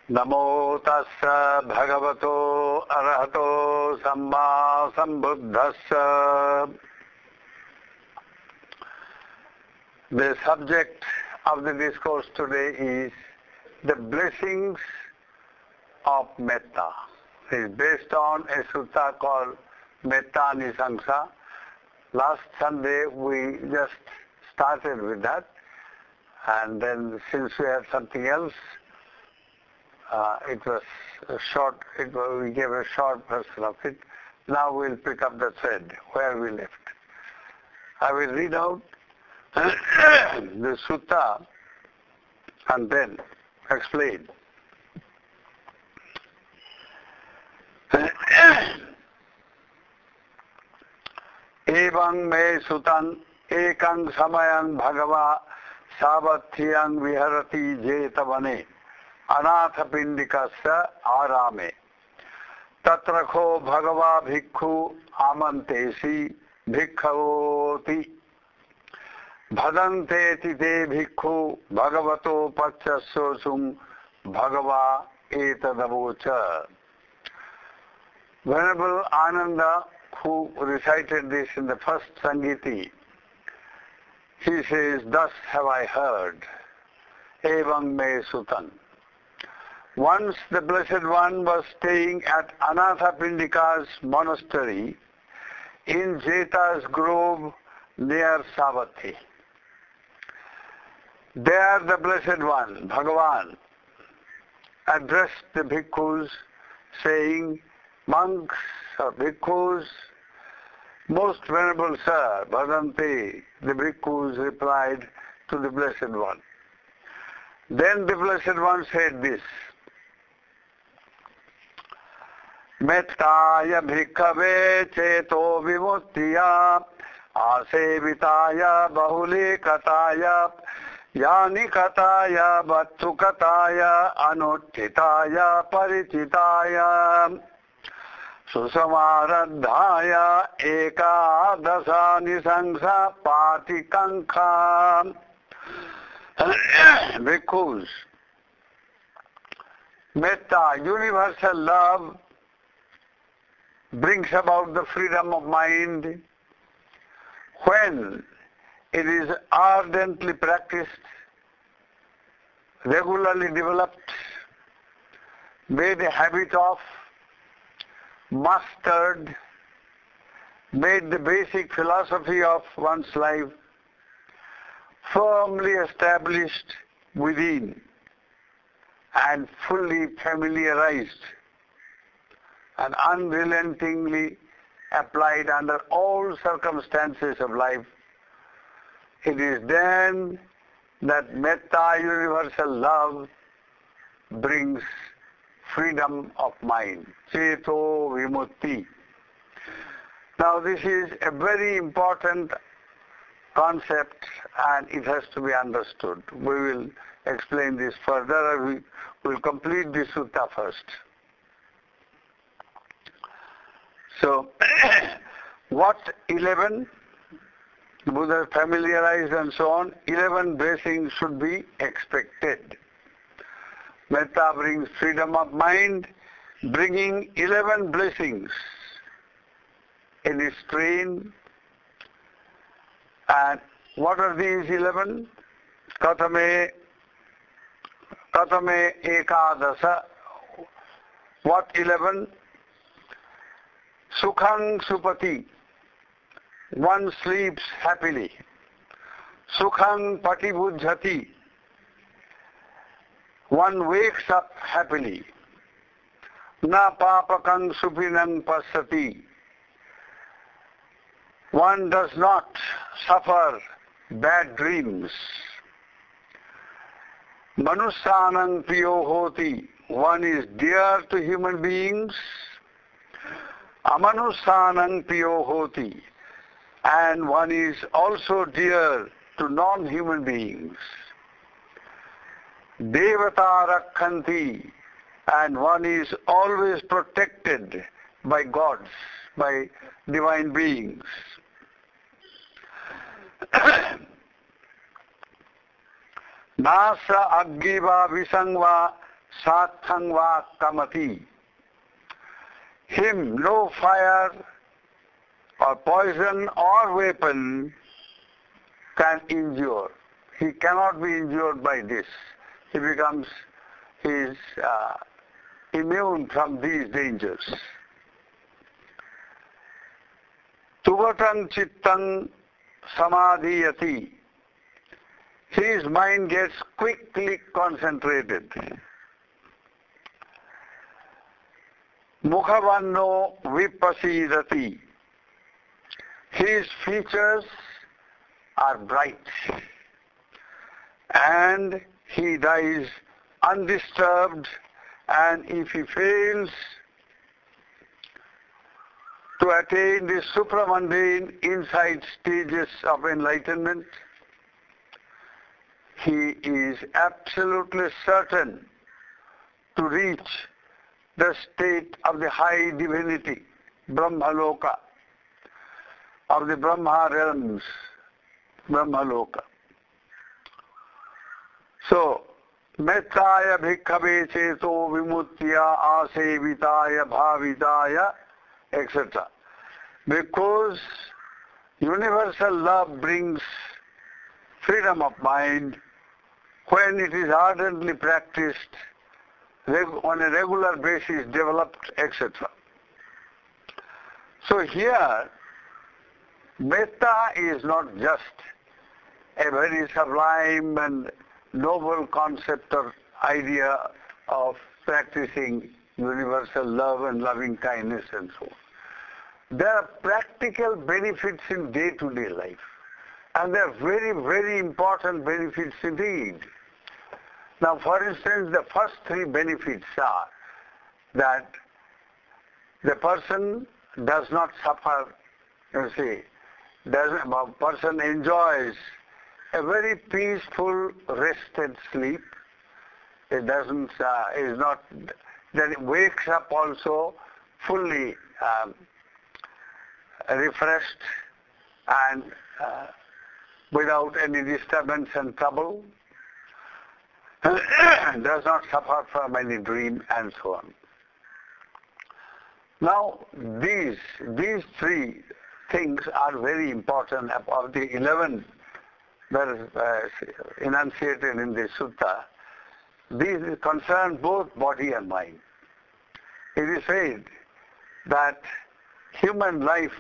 Namo tassa bhagavato arahato samma sambuddhassa. The subject of the discourse today is the blessings of Metta. It is based on a sutta called Metta Nisangsa. Last Sunday we just started with that, and then since we had something else, it was a short. We gave a short version of it. Now we'll pick up the thread where we left. I will read out the sutta and then explain. Evam me sutan ekang samayang bhagava savathyang viharati jetavane anatha pindikasya arame tatrakho bhagava bhikkhu amantesi bhikkhavoti bhadanteti te bhikkhu bhagavato pachassosum bhagava etadavocha. Venerable Ananda, who recited this in the first Sangiti, he says, thus have I heard, evam me sutan. Once the Blessed One was staying at Anathapindika's monastery in Jeta's grove near Savatthi. There the Blessed One, Bhagavan, addressed the bhikkhus saying, monks or bhikkhus, most venerable sir, Bhadante, the bhikkhus replied to the Blessed One. Then the Blessed One said this, Mettaya bhikkhave ceto vimuttiya asevitaya bahule kataya yani kataya vattu kataya anuttitaya parichitaya susamaradhaya ekadasa nisangsa patikankha. Bhikkhus, Metta, universal love, brings about the freedom of mind when it is ardently practiced, regularly developed, made a habit of, mastered, made the basic philosophy of one's life, firmly established within and fully familiarized and unrelentingly applied under all circumstances of life. It is then that Metta, universal love, brings freedom of mind. Ceto vimutti. Now this is a very important concept and it has to be understood. We will explain this further. We will complete this sutta first. So, what 11? Buddha familiarized and so on. 11 blessings should be expected. Metta brings freedom of mind, bringing 11 blessings in its train. And what are these 11? Katame ekadasa. What 11? Sukhang supati. One sleeps happily. Sukhang patibudhati. One wakes up happily. Na papakang supinang pasati. One does not suffer bad dreams. Manusanang piyo hoti. One is dear to human beings. Amanusanang piyo hoti. And one is also dear to non-human beings. Devata rakkhanti. And one is always protected by gods, by divine beings. Nasa aggiva visangva sathang va kamati. Him no fire or poison or weapon can injure. He cannot be injured by this. He is immune from these dangers. Tuvatang chittang samadhiyati. His mind gets quickly concentrated. Mukhavanno vipasidati. His features are bright and he dies undisturbed, and if he fails to attain the supramundane inside stages of enlightenment, he is absolutely certain to reach the state of the high divinity, Brahmaloka, of the Brahma realms, Brahmaloka. So, Mettaya bhikkhave cheto vimutya asevitaya bhavitaya, etc. Because universal love brings freedom of mind when it is ardently practiced, on a regular basis developed, etc. So here, Metta is not just a very sublime and noble concept or idea of practicing universal love and loving kindness and so on. There are practical benefits in day-to-day life, and they are very, very important benefits indeed. Now, for instance, the first three benefits are that the person does not suffer, a person enjoys a very peaceful rest and sleep. It then it wakes up also fully refreshed and without any disturbance and trouble. Does not suffer from any dream and so on. Now, these three things are very important. Of the 11 that is enunciated in the sutta, these concern both body and mind. It is said that human life,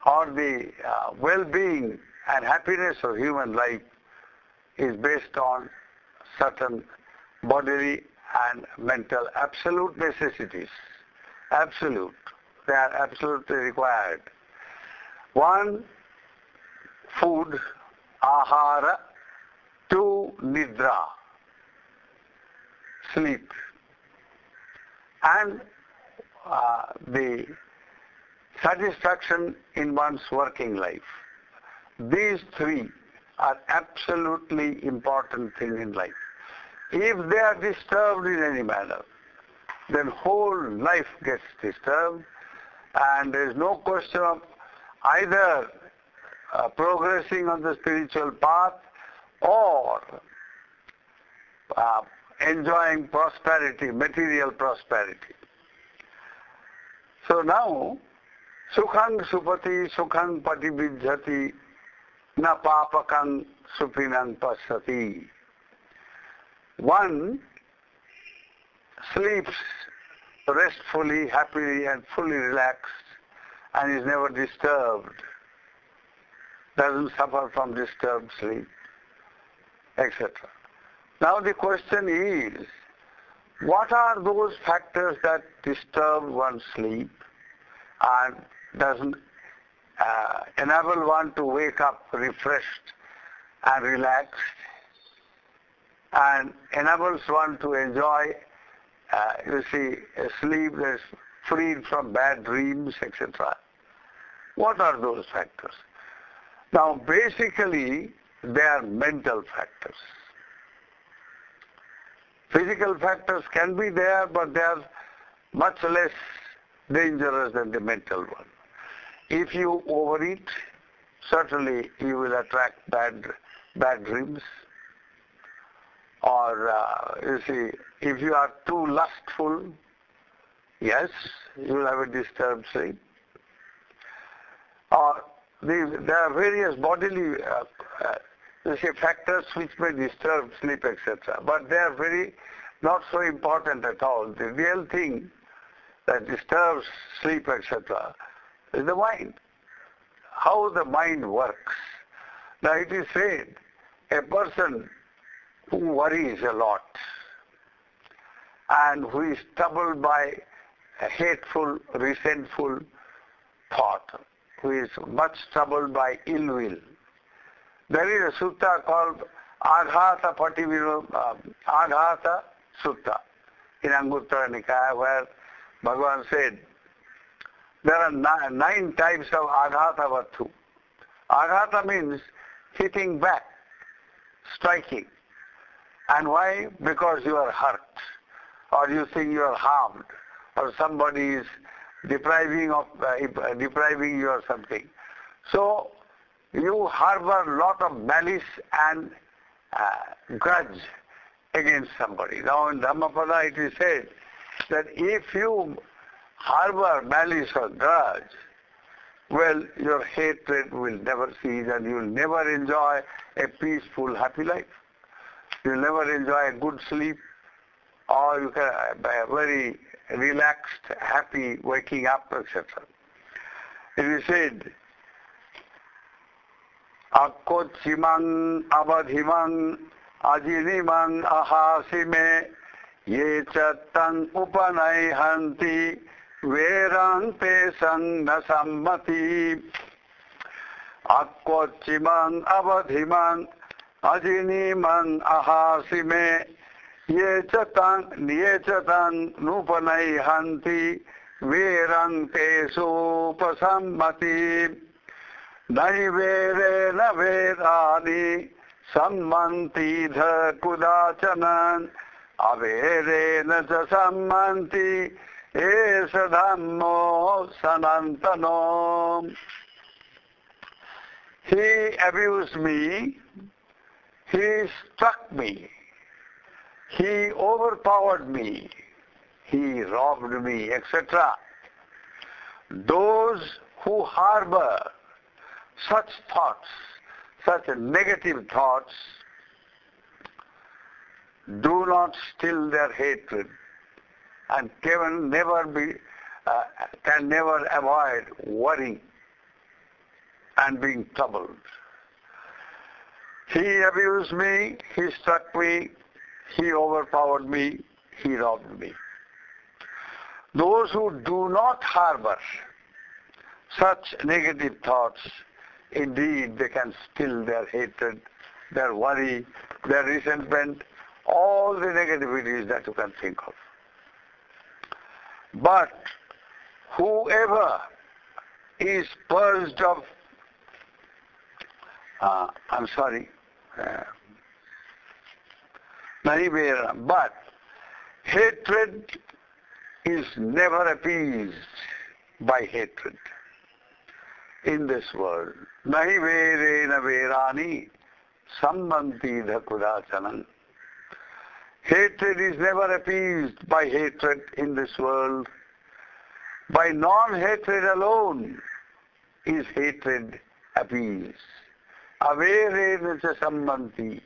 or the well-being and happiness of human life, is based on certain bodily and mental absolute necessities. Absolute. They are absolutely required. One, food, ahara. Two, nidra, sleep. And the satisfaction in one's working life. These three are absolutely important things in life. If they are disturbed in any manner, then whole life gets disturbed, and there is no question of either progressing on the spiritual path or enjoying prosperity, material prosperity. So now, sukhang supati, sukhang patibidhyati, na papakang supinang pasati. One sleeps restfully, happily and fully relaxed and is never disturbed, doesn't suffer from disturbed sleep, etc. Now the question is, what are those factors that disturb one's sleep and doesn't enable one to wake up refreshed and relaxed and enables one to enjoy, a sleep that is freed from bad dreams, etc. What are those factors? Now basically they are mental factors. Physical factors can be there, but they are much less dangerous than the mental one. If you overeat, certainly you will attract bad dreams. Or, you see, if you are too lustful, yes, you will have a disturbed sleep. Or there are various bodily factors which may disturb sleep, etc. But they are very not so important at all. The real thing that disturbs sleep, etc., is the mind. How the mind works. Now it is said, a person who worries a lot and who is troubled by a hateful, resentful thought, who is much troubled by ill will. There is a sutta called Aghata Aghata Sutta in Anguttara Nikaya, where Bhagavan said there are 9 types of Aghata Vattu. Aghata means hitting back, striking. And why? Because you are hurt, or you think you are harmed, or somebody is depriving you of something. So you harbor a lot of malice and grudge against somebody. Now in Dhammapada it is said that if you harbor malice or grudge, well, your hatred will never cease and you will never enjoy a peaceful, happy life. You will never enjoy a good sleep, or you can a very relaxed, happy waking up, etc. It is said, Akkochimang avadhimang ajinimang ahasime ye chattang upanaihanti verang te sang nasammati. Akkochimang avadhimang ajinimang ahasime ye chatang nupanaihanti verang te supasammati. Naivere na vedani sammanti dha kudachanan avere na cha sammanti esa dhammo sanantano. He abused me, he struck me, he overpowered me, he robbed me, etc. Those who harbor such thoughts, such negative thoughts, do not still their hatred and can never avoid worrying and being troubled. He abused me, he struck me, he overpowered me, he robbed me. Those who do not harbor such negative thoughts, indeed they can still their hatred, their worry, their resentment, all the negativities that you can think of. But whoever is purged of, but hatred is never appeased by hatred in this world. Nahi verena verani sammanti dhakudachanan. Hatred is never appeased by hatred in this world. By non-hatred alone is hatred appeased. Averena cha sammanti.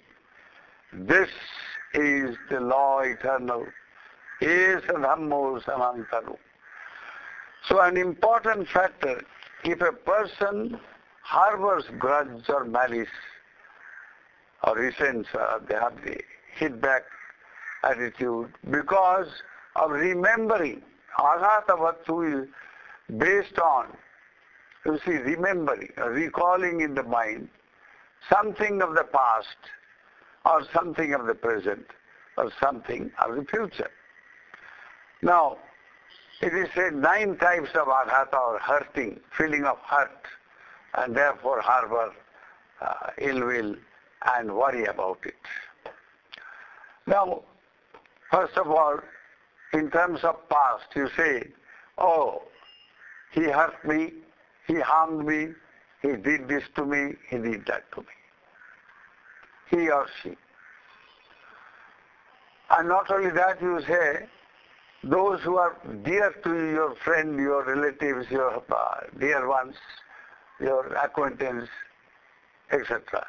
This is the law eternal. Esa dhammo sanantano. So an important factor, if a person harbors grudge or malice or resents, they have the hit-back attitude because of remembering. Aghata Vattu is based on, you see, remembering, recalling in the mind something of the past or something of the present or something of the future. Now, it is said 9 types of aghata or hurting, feeling of hurt, and therefore harbor ill will and worry about it. Now, first of all, in terms of past, you say, oh, he hurt me, he harmed me, he did this to me, he did that to me. He or she. And not only that, you say, those who are dear to you, your friend, your relatives, your dear ones, your acquaintance, etc.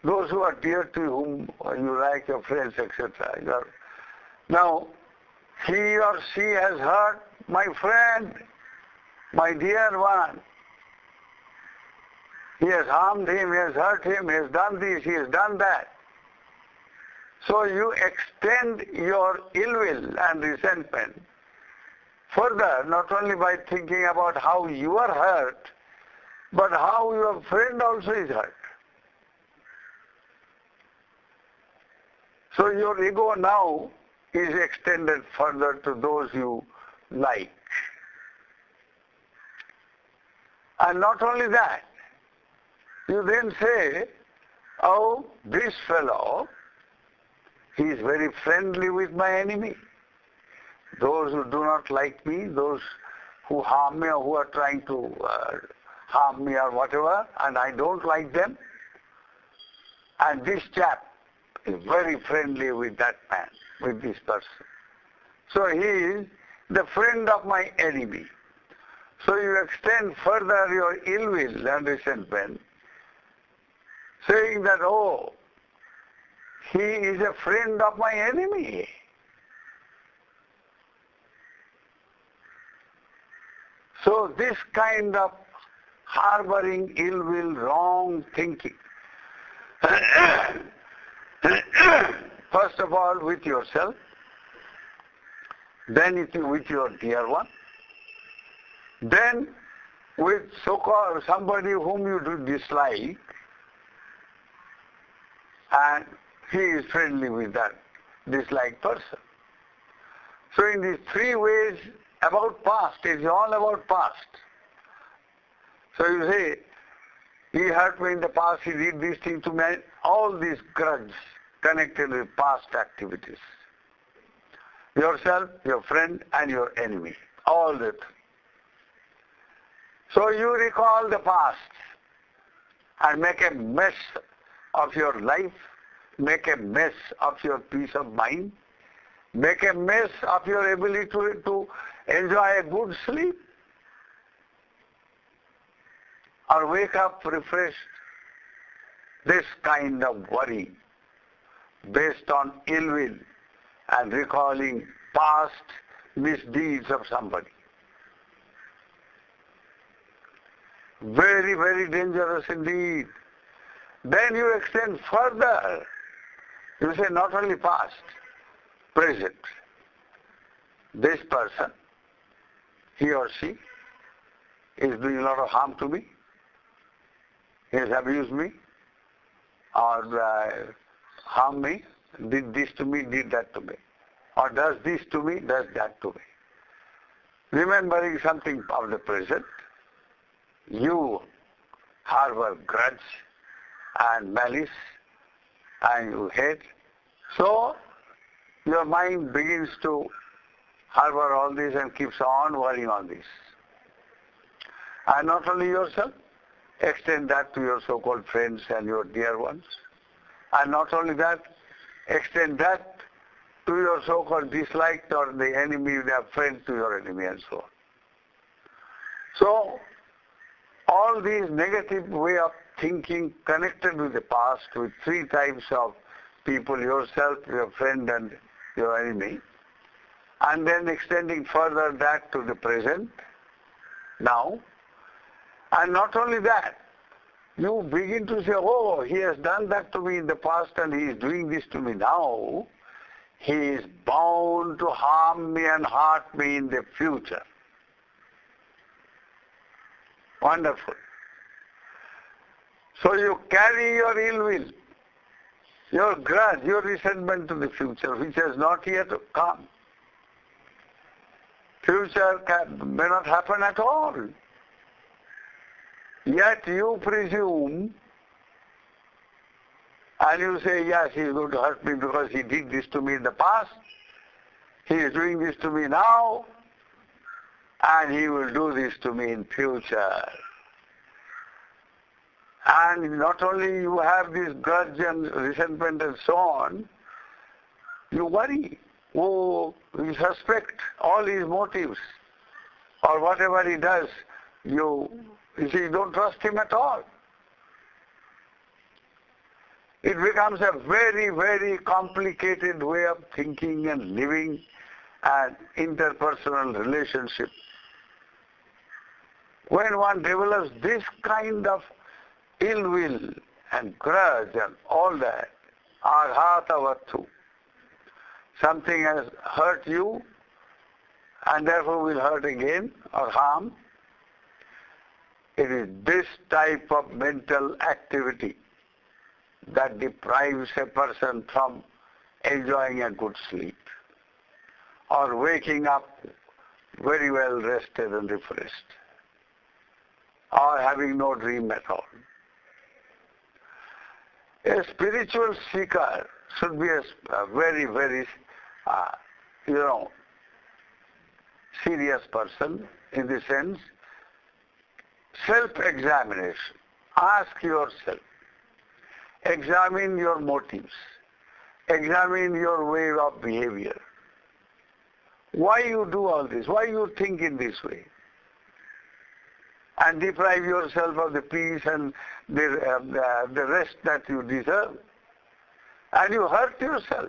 Those who are dear to you, whom you like, your friends, etc. Now, he or she has hurt my friend, my dear one. He has harmed him, he has hurt him, he has done this, he has done that. So you extend your ill will and resentment further, not only by thinking about how you are hurt, but how your friend also is hurt. So your ego now is extended further to those you like. And not only that, you then say, oh, this fellow, he is very friendly with my enemy. Those who do not like me, those who harm me or who are trying to harm me or whatever, and I don't like them. And this chap is very friendly with that man, with this person. So he is the friend of my enemy. So you extend further your ill will and resentment, saying that, oh, he is a friend of my enemy. So this kind of harboring ill will, wrong thinking, first of all with yourself, then with your dear one, then with so-called somebody whom you do dislike, and he is friendly with that disliked person. So in these three ways about past, it's all about past. So you say, he hurt me in the past, he did this thing to me, all these grudges connected with past activities. Yourself, your friend, and your enemy, all the three. So you recall the past and make a mess of your life, make a mess of your peace of mind, make a mess of your ability to enjoy a good sleep, or wake up refreshed. This kind of worry based on ill will and recalling past misdeeds of somebody. Very, very dangerous indeed. Then you extend further. You say not only past, present. This person, he or she, is doing a lot of harm to me. He has abused me, or harmed me, did this to me, did that to me, or does this to me, does that to me. Remembering something of the present, you harbor grudge and malice and you hate. So your mind begins to harbor all this and keeps on worrying on this. And not only yourself, extend that to your so-called friends and your dear ones. And not only that, extend that to your so-called disliked or the enemy, their friend to your enemy and so on. So, all these negative way of thinking connected with the past, with three types of people, yourself, your friend and your enemy, and then extending further that to the present, now. And not only that, you begin to say, oh, he has done that to me in the past and he is doing this to me now. He is bound to harm me and hurt me in the future. Wonderful. So you carry your ill will, your grudge, your resentment to the future, which has not yet come. Future may not happen at all. Yet you presume, and you say, yes, he is going to hurt me because he did this to me in the past, he is doing this to me now, and he will do this to me in future. And not only you have this grudge and resentment and so on, You worry. Oh, you suspect all his motives. Or whatever he does, you see, you don't trust him at all. It becomes a very, very complicated way of thinking and living and interpersonal relationship. When one develops this kind of ill will and grudge and all that, aghatavattu, something has hurt you and therefore will hurt again or harm, it is this type of mental activity that deprives a person from enjoying a good sleep or waking up very well rested and refreshed or having no dream at all. A spiritual seeker should be a very, very, serious person in the sense, self-examination. Ask yourself. Examine your motives. Examine your way of behavior. Why you do all this? Why you think in this way? And deprive yourself of the peace and the rest that you deserve. And you hurt yourself.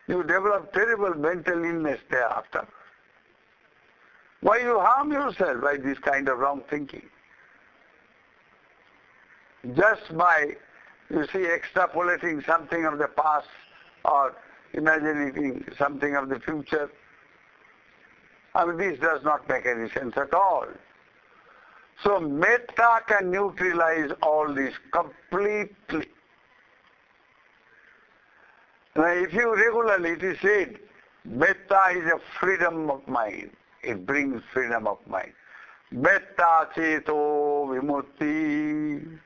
You develop terrible mental illness thereafter. Why you harm yourself by this kind of wrong thinking? Just by, extrapolating something of the past or imagining something of the future. This does not make any sense at all. So Metta can neutralize all this completely. Now if you regularly, it is said, Metta is a freedom of mind. It brings freedom of mind. Metta ceto vimutti.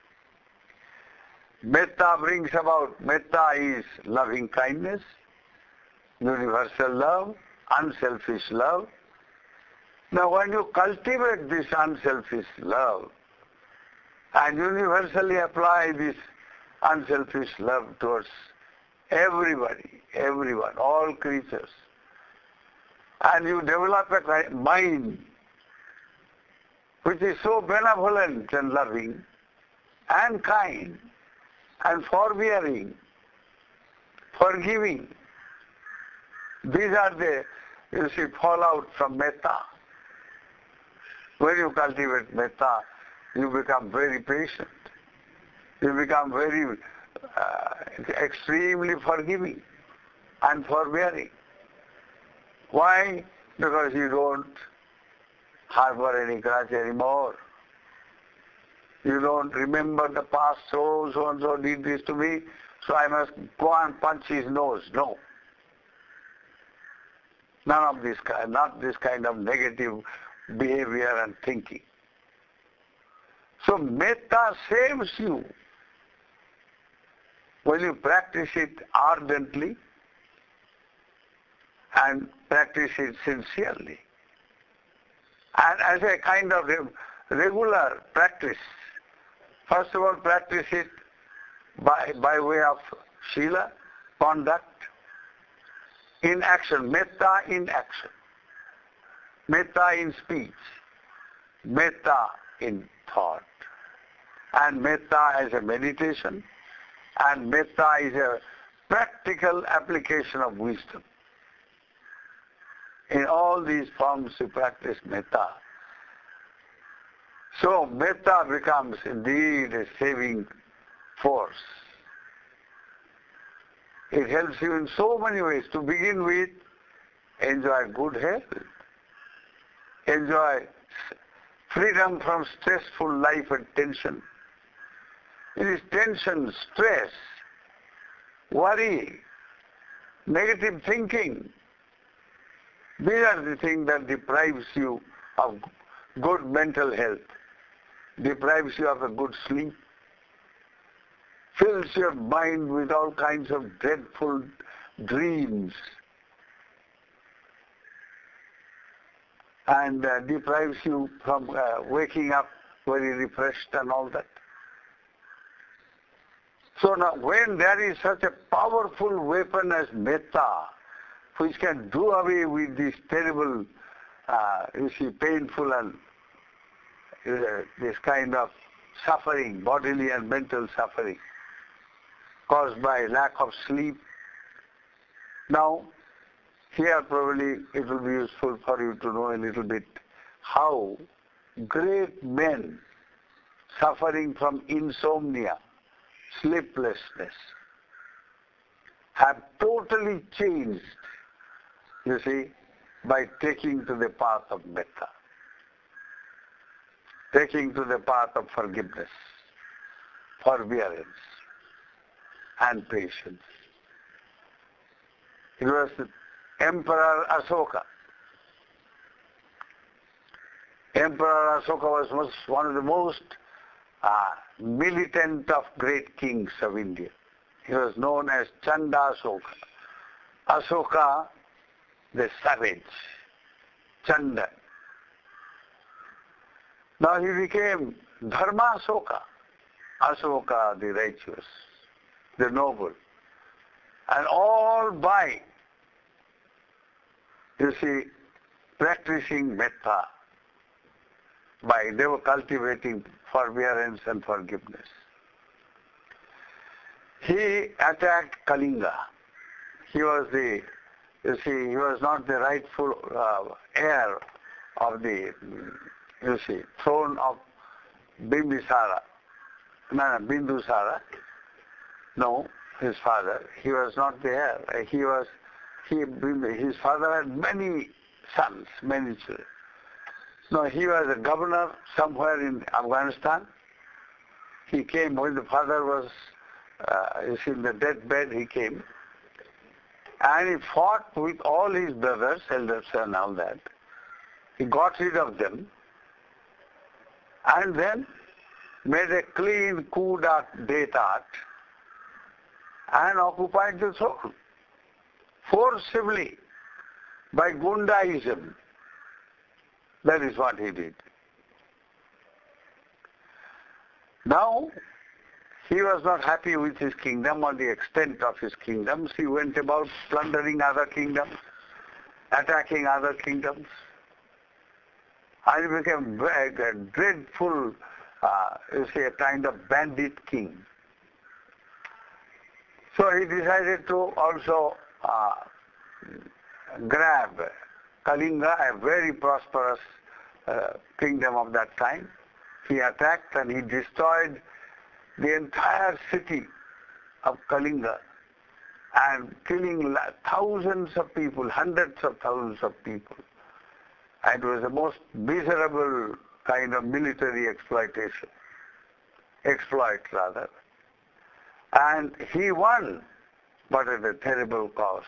Metta brings about, Metta is loving kindness, universal love, unselfish love. Now when you cultivate this unselfish love and universally apply this unselfish love towards everybody, everyone, all creatures, and you develop a mind which is so benevolent and loving and kind and forbearing, forgiving. These are the, fallout from Metta. When you cultivate Metta, you become very patient. You become very extremely forgiving and forbearing. Why? Because you don't harbor any grudge anymore. You don't remember the past, so and so did this to me, so I must go and punch his nose. No. None of this kind, not this kind of negative behavior and thinking. So Metta saves you when you practice it ardently and practice it sincerely. And as a kind of regular practice, first of all practice it by way of Shila, conduct, in action, Metta in action, Metta in speech, Metta in thought, and Metta as a meditation, and Metta is a practical application of wisdom. In all these forms you practice Metta. So Metta becomes indeed a saving force. It helps you in so many ways. To begin with, enjoy good health, enjoy freedom from stressful life and tension. It is tension, stress, worry, negative thinking. These are the things that deprives you of good mental health, deprives you of a good sleep, fills your mind with all kinds of dreadful dreams, and deprives you from waking up very refreshed and all that. So now when there is such a powerful weapon as Metta, which can do away with this terrible, painful and this kind of suffering, bodily and mental suffering caused by lack of sleep. Now, here probably it will be useful for you to know a little bit how great men suffering from insomnia, sleeplessness, have totally changed, by taking to the path of metta, taking to the path of forgiveness, forbearance, and patience. It was Emperor Ashoka. Emperor Ashoka was one of the most militant of great kings of India. He was known as Chanda Ashoka. Ashoka, the savage. Chanda. Now he became Dharma Ashoka. Ashoka, the righteous, the noble. And all by, practicing metta. They were cultivating forbearance and forgiveness. He attacked Kalinga. He was he was not the rightful heir of the, throne of Bindusara. No, his father. He was not the heir. His father had many sons, many children. No, he was a governor somewhere in Afghanistan. He came when the father was in the deathbed. He came and he fought with all his brothers, elders and all that. He got rid of them and then made a clean coup d'etat and occupied the throne forcibly by Gundaism. That is what he did. Now, he was not happy with his kingdom or the extent of his kingdoms. He went about plundering other kingdoms, attacking other kingdoms, and he became a dreadful, a kind of bandit king. So he decided to also grab Kalinga, a very prosperous kingdom of that time. He attacked and he destroyed the entire city of Kalinga and killing thousands of people, hundreds of thousands of people. And it was the most miserable kind of military exploit rather. And he won, but at a terrible cost.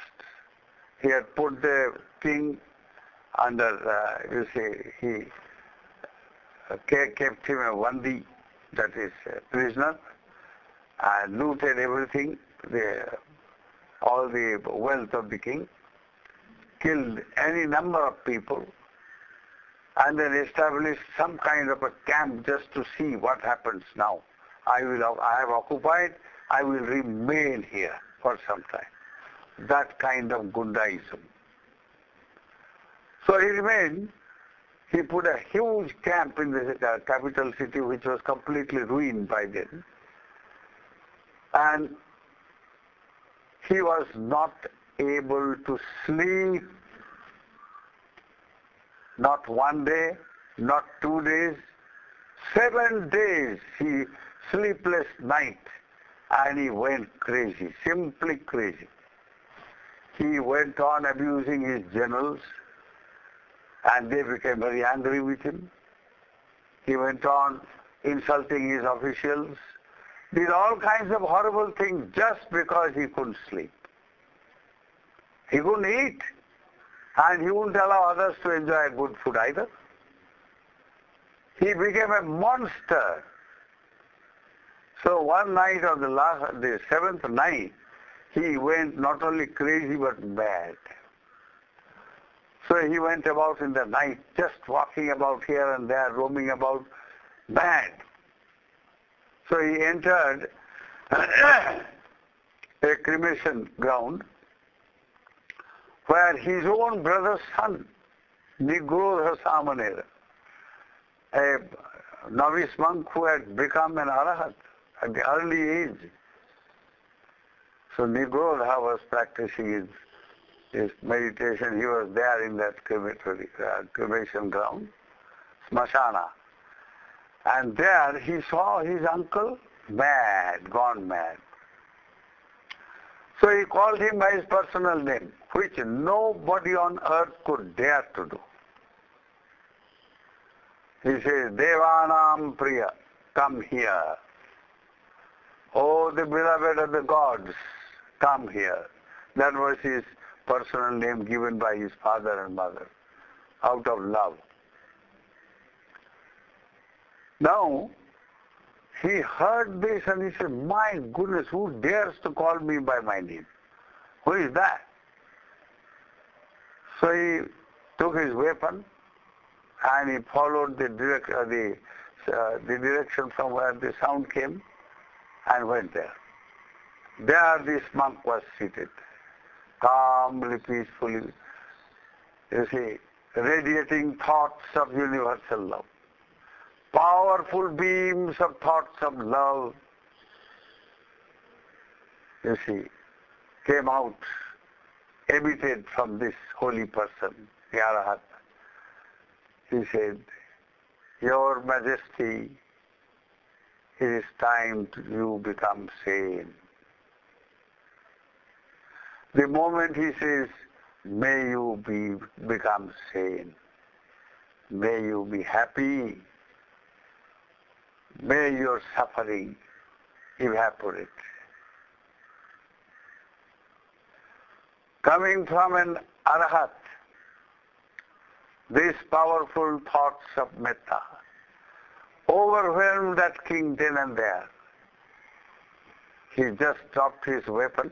He had put the king under, he kept him a Vandi, that is a prisoner, and looted everything, all the wealth of the king, killed any number of people, and then established some kind of a camp just to see what happens now. I have occupied, I will remain here for some time. That kind of Gundaism. So he remained. He put a huge camp in the capital city, which was completely ruined by then. And he was not able to sleep, not one day, not 2 days, 7 days, sleepless night, and he went crazy, simply crazy. He went on abusing his generals, and they became very angry with him. He went on insulting his officials, did all kinds of horrible things just because he couldn't sleep. He couldn't eat, and he wouldn't allow others to enjoy good food either. He became a monster. So one night of the seventh night, he went not only crazy but mad. So he went about in the night, just walking about here and there, roaming about, mad. So he entered a cremation ground where his own brother's son, Nigrodha Samanera, a novice monk who had become an arahat at the early age. So Nigrodha was practicing his meditation. He was there in that cremation ground, Smashana. And there he saw his uncle mad, gone mad. So he called him by his personal name, which nobody on earth could dare to do. He says, Devanam Priya, come here. Oh, the beloved of the gods, come here. That was his personal name given by his father and mother, out of love. Now, he heard this and he said, my goodness, who dares to call me by my name? Who is that? So he took his weapon and he followed the direction from where the sound came and went there. There this monk was seated, calmly, peacefully, you see, radiating thoughts of universal love. Powerful beams of thoughts of love, you see, came out, emitted from this holy person, the Arahat. He said, Your Majesty, it is time you become sane. The moment he says, may you become sane, may you be happy, may your suffering evaporate. Coming from an Arahat, these powerful thoughts of Metta overwhelmed that king then and there. He just dropped his weapon,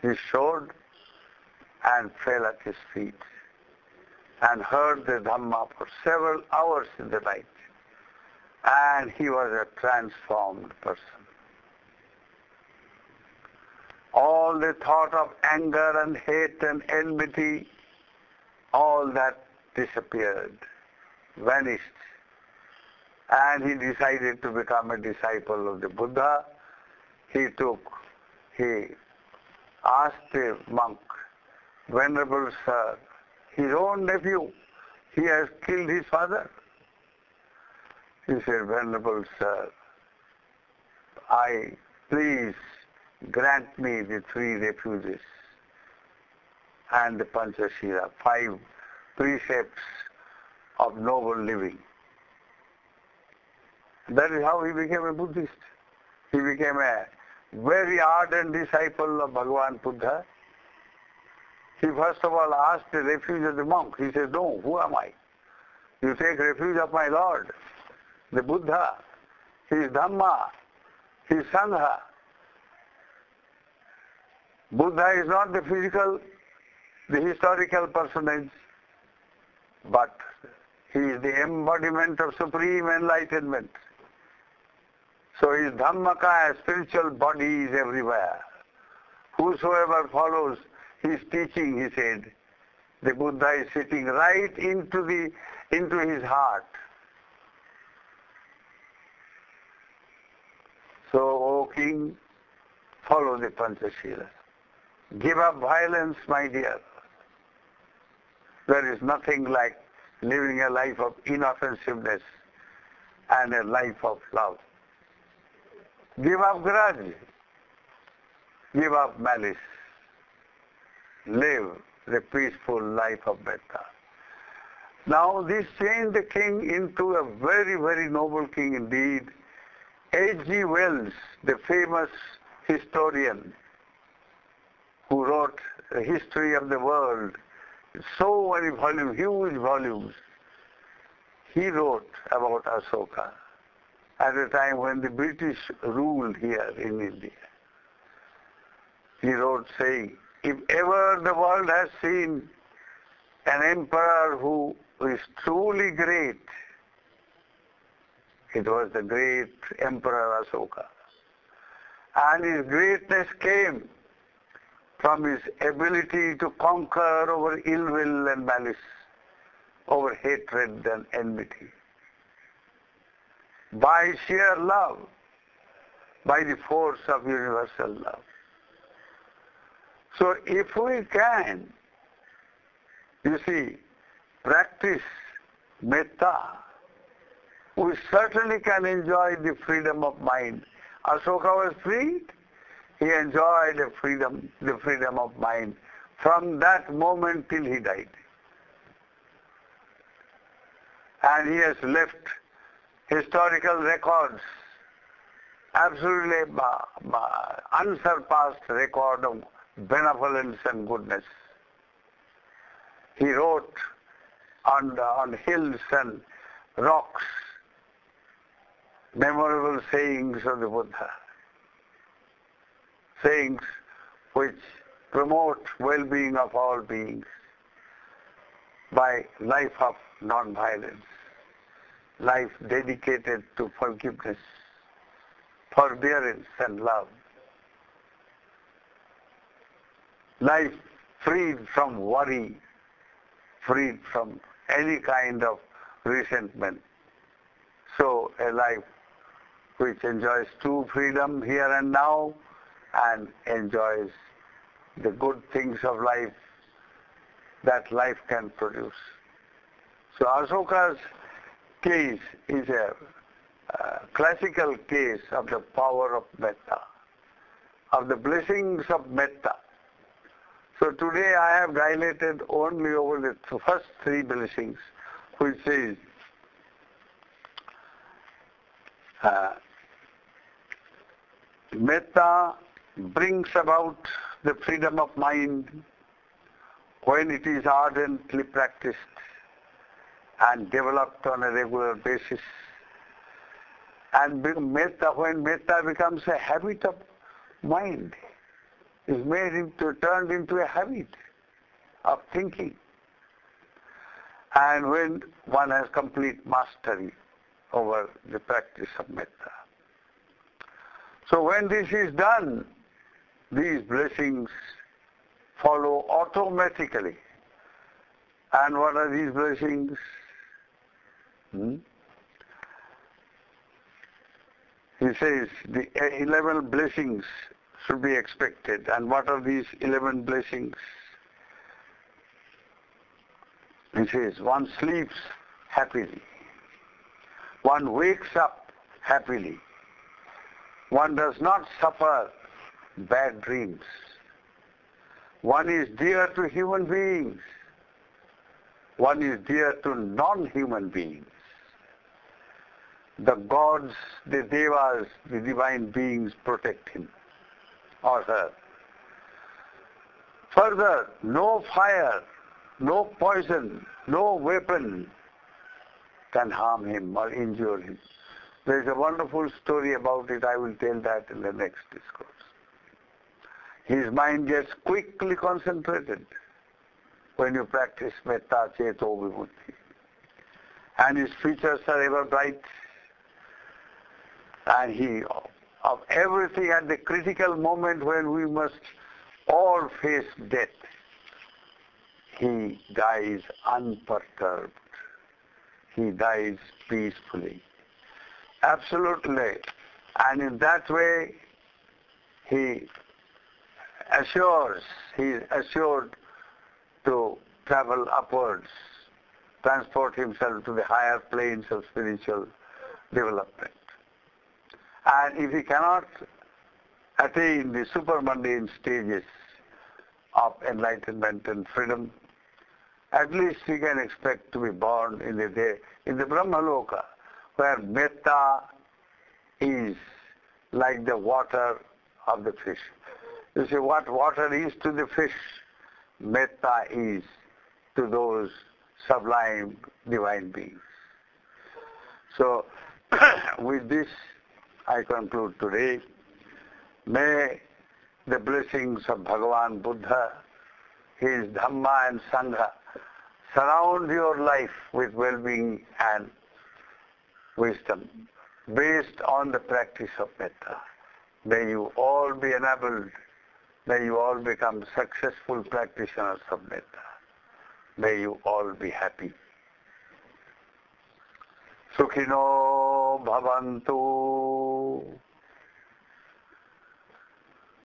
his sword, and fell at his feet and heard the Dhamma for several hours in the night. And he was a transformed person. All the thought of anger and hate and enmity, all that disappeared, vanished. And he decided to become a disciple of the Buddha. He asked the monk, Venerable Sir, his own nephew, he has killed his father. He said, Venerable Sir, please grant me the 3 refuges and the Panchashila, 5 precepts of noble living. That is how he became a Buddhist. He became a very ardent disciple of Bhagavan Buddha. He first of all asked the refuge of the monk. He said, no, who am I? You take refuge of my Lord, the Buddha, his Dhamma, his Sangha. Buddha is not the historical personage, but he is the embodiment of supreme enlightenment. So his Dhammaka, spiritual body, is everywhere. Whosoever follows his teaching, he said, the Buddha is sitting right into his heart. So, O King, follow the Panchashila. Give up violence, my dear. There is nothing like living a life of inoffensiveness and a life of love. Give up grudge. Give up malice. Live the peaceful life of Metta. Now this changed the king into a very, very noble king indeed. H.G. Wells, the famous historian who wrote the history of the world, so many volumes, huge volumes, he wrote about Ashoka at a time when the British ruled here in India. He wrote saying, if ever the world has seen an emperor who is truly great, it was the great Emperor Ashoka. And his greatness came from his ability to conquer over ill will and malice, over hatred and enmity, by sheer love, by the force of universal love. So if we can, you see, practice metta, we certainly can enjoy the freedom of mind. Ashoka was freed. He enjoyed the freedom of mind from that moment till he died. And he has left historical records, absolutely unsurpassed record of benevolence and goodness. He wrote on hills and rocks memorable sayings of the Buddha, sayings which promote well-being of all beings by life of non-violence, life dedicated to forgiveness, forbearance and love, life freed from worry, freed from any kind of resentment. So a life which enjoys true freedom here and now and enjoys the good things of life that life can produce. So Ashoka's case is a classical case of the power of metta, of the blessings of metta. So today I have dilated only over the first three blessings, which says, metta brings about the freedom of mind when it is ardently practiced and developed on a regular basis. And when metta becomes a habit of mind, is turned into a habit of thinking. And when one has complete mastery over the practice of metta. So when this is done, these blessings follow automatically. And what are these blessings? He says the 11 blessings should be expected. And what are these 11 blessings? He says one sleeps happily. One wakes up happily. One does not suffer bad dreams. One is dear to human beings. One is dear to non-human beings. The gods, the devas, the divine beings protect him or her. Further, no fire, no poison, no weapon can harm him or injure him. There is a wonderful story about it. I will tell that in the next discourse. His mind gets quickly concentrated when you practice metta ceto vibhuti. And his features are ever bright. And he, of everything at the critical moment when we must all face death, he dies unperturbed. He dies peacefully. Absolutely. And in that way, he is assured to travel upwards, transport himself to the higher planes of spiritual development. And if he cannot attain the supermundane stages of enlightenment and freedom, at least he can expect to be born in the Brahmaloka, where metta is like the water of the fish. You see, what water is to the fish, metta is to those sublime divine beings. So, with this, I conclude today. May the blessings of Bhagavan Buddha, his Dhamma and Sangha, surround your life with well-being and wisdom based on the practice of metta. May you all be enabled, May you all become successful practitioners of metta. May you all be happy. Sukhino bhavantu.